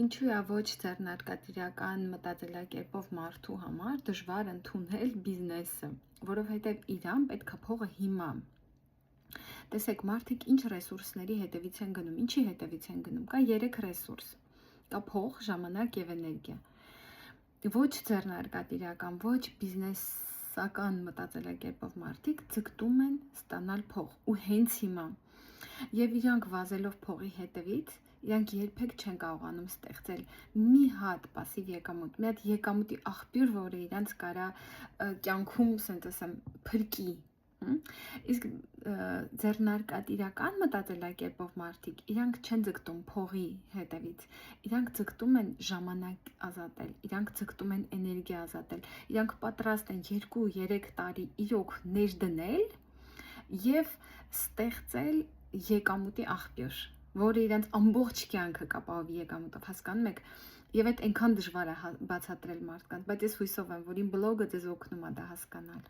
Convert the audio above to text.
Ինչու է ոչ ձեռնարկատիրական մտածելակերպով մարդու համար դժվար ընդունել բիզնեսը, որովհետև իրան պետք է փողը հիմա։ Տեսեք, մարդիկ ինչ ռեսուրսների հետևից են գնում, ինչի հետևից են գնում, կա 3 ռեսուրս, կա փող, ժամանակ եւ էներգիա։ Ոչ ձեռնարկատիրական, ոչ բիզնեսական մտածելակերպով մարդիկ ձգտում են ստանալ փող ու հենց հիմա։ Եվ իրանք վազելով փողի հետևից, իրանք երբեք չեն կարողանում ստեղծել մի հատ պասիվ եկամուտ, մի հատ եկամուտի աղբյուր, որը իրանք կարա կյանքում, ասենք ասեմ, փրկի։ Իսկ ձեռնարկատիրական մտածելակերպով մարդիկ, իրանք չեն ձգտում փողի հետևից, իրանք ձգտում են ժամանակ ազատել, իրանք ձգտում են էներգիա ազատել, իրանք պատրաստ են 2-3 տարի իրոք ներդնել եւ ստեղծել եկամուտի աղբյուր, որը իրենց ամբողջ կյանքը կապահովի եկամուտով, հասկանում եք, եւ այդ այնքան դժվար է բացատրել մարդկանց, բայց ես հույսով եմ, որ իմ բլոգը ձեզ օգնում է դա հասկանալ։